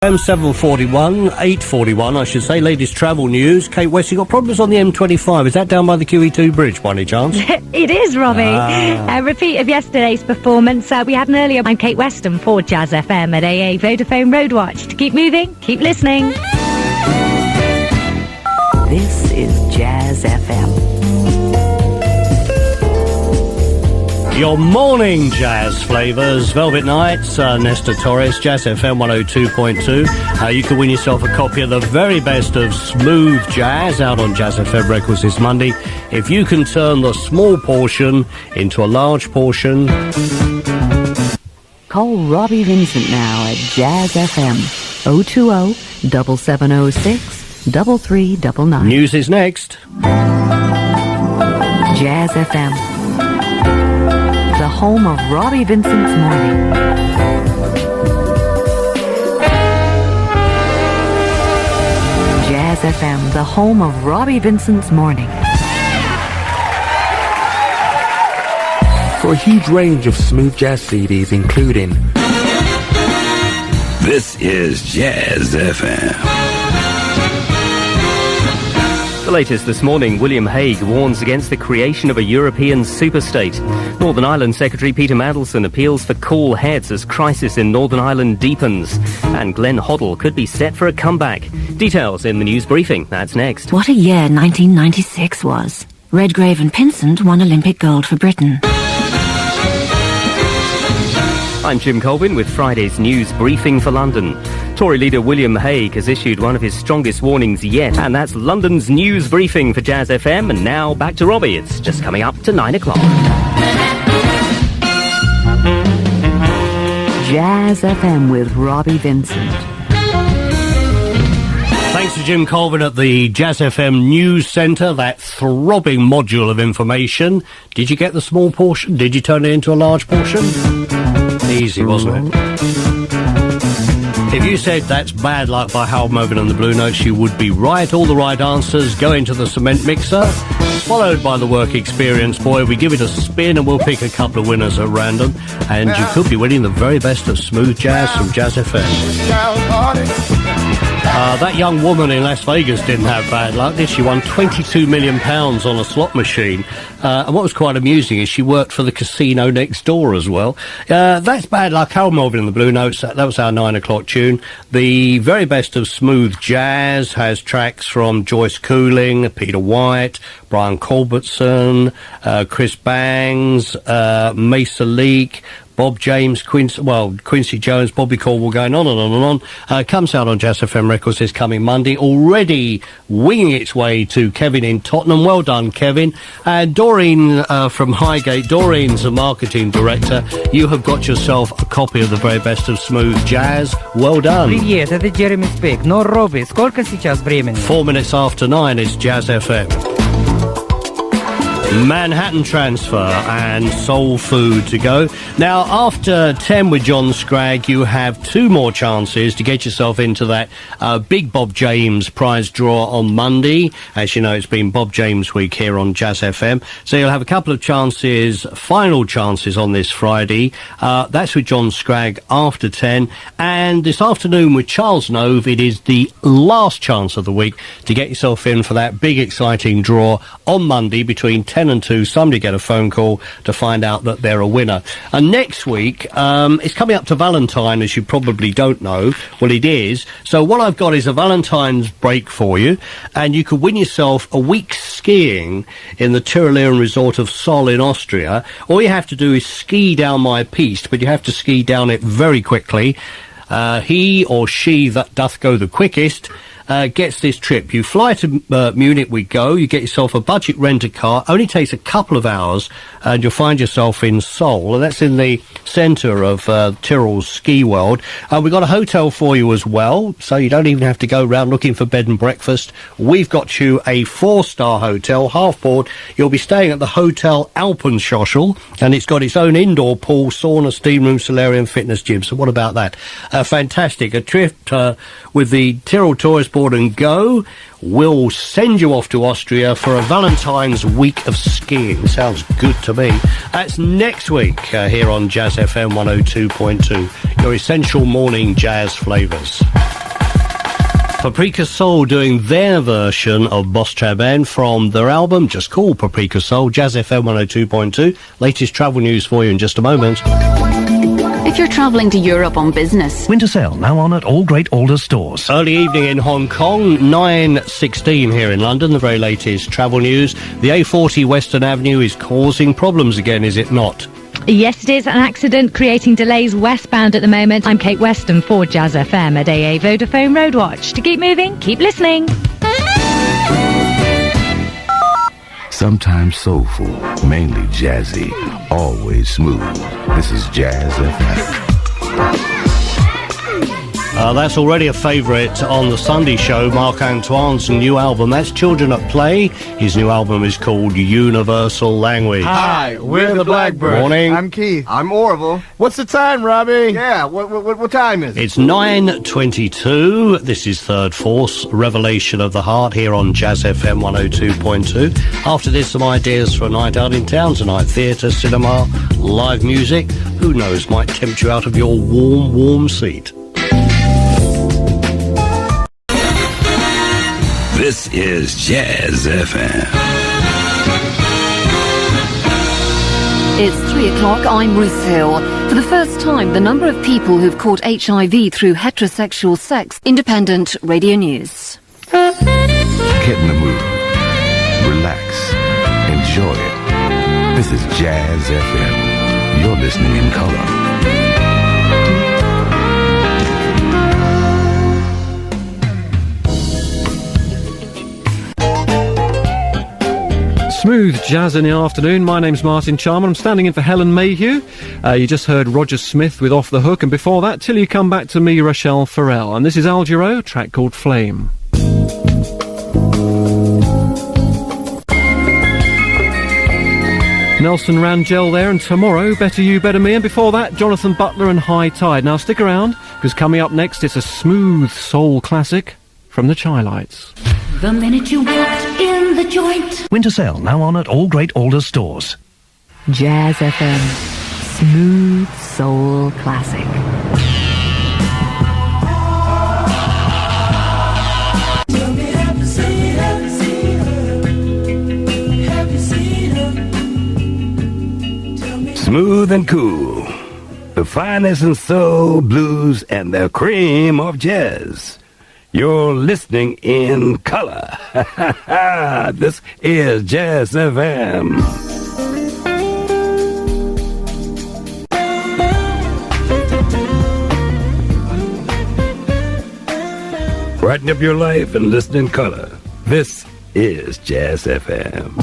M741, 841, I should say, latest travel news. Kate West, you got problems on the M25. Is that down by the QE2 bridge, by any chance? It is, Robbie. A repeat of yesterday's performance. We had an earlier. I'm Kate Weston for Jazz FM at AA Vodafone Roadwatch. To keep moving, keep listening. This is Jazz FM. Your morning jazz flavours, Velvet Nights, Nestor Torres, Jazz FM 102.2. You can win yourself a copy of the very best of smooth jazz out on Jazz FM Records this Monday. If you can turn the small portion into a large portion. Call Robbie Vincent now at Jazz FM 020 7706 3399. News is next. Jazz FM, the home of Robbie Vincent's morning. Jazz FM, the home of Robbie Vincent's morning. For a huge range of smooth jazz CDs, including... This is Jazz FM. The latest this morning, William Hague warns against the creation of a European superstate. Northern Ireland Secretary Peter Mandelson appeals for cool heads as crisis in Northern Ireland deepens. And Glenn Hoddle could be set for a comeback. Details in the news briefing. That's next. What a year 1996 was. Redgrave and Pinsent won Olympic gold for Britain. I'm Jim Colvin with Friday's news briefing for London. Tory leader William Hague has issued one of his strongest warnings yet, and that's London's news briefing for Jazz FM. And now back to Robbie. It's just coming up to 9 o'clock. Jazz FM with Robbie Vincent. Thanks to Jim Colvin at the Jazz FM News Centre, that throbbing module of information. Did you get the small portion? Did you turn it into a large portion? Easy, wasn't it? If you said that's Bad Luck by Hal Mogan and the Blue Notes, you would be right. All the right answers go into the cement mixer, followed by the Work Experience Boy. We give it a spin and we'll pick a couple of winners at random. And you could be winning the very best of smooth jazz from Jazz FM. That young woman in Las Vegas didn't have bad luck, did she? Won £22 million on a slot machine. And what was quite amusing is she worked for the casino next door as well. That's Bad Luck, Hal Melvin and the Blue Notes. That was our 9 o'clock tune. The very best of smooth jazz has tracks from Joyce Cooling, Peter White, Brian Culbertson, Chris Bangs, Mesa Leake, Bob James, Quincy Jones, Bobby Caldwell, going on and on and on. Comes out on Jazz FM Records this coming Monday. Already winging its way to Kevin in Tottenham. Well done, Kevin. And Doreen from Highgate. Doreen's a marketing director. You have got yourself a copy of the very best of smooth jazz. Well done. Привет, это Джереми Спейк. Но, Робби, сколько сейчас времени? 4 minutes after 9 is Jazz FM. Manhattan Transfer and Soul Food to go. Now, after 10 with John Scragg, you have two more chances to get yourself into that big Bob James prize draw on Monday. As you know, it's been Bob James week here on Jazz FM. So you'll have a couple of chances, final chances on this Friday. That's with John Scragg after 10. And this afternoon with Charles Nove, it is the last chance of the week to get yourself in for that big, exciting draw on Monday between 10 and 2, somebody get a phone call to find out that they're a winner. And next week, it's coming up to Valentine, as you probably don't know. Well, it is. So what I've got is a Valentine's break for you, and you could win yourself a week skiing in the Tyrolean resort of Sol in Austria. All you have to do is ski down my piste, but you have to ski down it very quickly. He or she that doth go the quickest gets this trip. You fly to Munich, we go, you get yourself a budget rent-a-car, only takes a couple of hours, and you'll find yourself in Seoul, and that's in the centre of Tyrol's ski world. We've got a hotel for you as well, so you don't even have to go around looking for bed and breakfast. We've got you a 4-star hotel, half board. You'll be staying at the Hotel Alpenschlossl, and it's got its own indoor pool, sauna, steam room, solarium, fitness gym. So what about that? Fantastic. A trip with the Tyrol Tourist Board Sport and Go will send you off to Austria for a Valentine's week of skiing. Sounds good to me. That's next week here on Jazz FM 102.2, your essential morning jazz flavours. Paprika Soul doing their version of Boss Chaban from their album, just called Paprika Soul, Jazz FM 102.2. Latest travel news for you in just a moment. If you're travelling to Europe on business. Winter sale now on at all great Alders stores. Early evening in Hong Kong, 9:16 here in London, the very latest travel news. The A40 Western Avenue is causing problems again, is it not? Yes, it is. An accident creating delays westbound at the moment. I'm Kate Weston for Jazz FM at AA Vodafone Roadwatch. To keep moving, keep listening. Sometimes soulful, mainly jazzy, always smooth. This is Jazz FM. That's already a favourite on the Sunday show, Marc Antoine's new album. That's Children at Play. His new album is called Universal Language. Hi, we're the Blackbirds. Morning. I'm Keith. I'm Orville. What's the time, Robbie? Yeah, what time is it? It's 9:22. This is Third Force, Revelation of the Heart, here on Jazz FM 102.2. After this, some ideas for a night out in town tonight. Theatre, cinema, live music. Who knows, might tempt you out of your warm seat. This is Jazz FM. It's 3 o'clock. I'm Ruth Hill. For the first time, the number of people who've caught HIV through heterosexual sex. Independent Radio News. Get in the mood. Relax. Enjoy it. This is Jazz FM. You're listening in color. Smooth jazz in the afternoon. My name's Martin Chalmer. I'm standing in for Helen Mayhew. You just heard Roger Smith with Off the Hook, and before that, Till You Come Back to Me, Rochelle Farrell. And this is Al Jarreau, a track called Flame. Nelson Rangel there, and tomorrow, Better You, Better Me. And before that, Jonathan Butler and High Tide. Now stick around, because coming up next, it's a smooth soul classic from the Chi-Lites. The minute you walked in the joint. Winter sale now on at all great Alders stores. Jazz FM. Smooth soul classic. Smooth and cool. The finest in soul, blues, and the cream of jazz. You're listening in color. This is Jazz FM. Brighten up your life and listen in color. This is Jazz FM.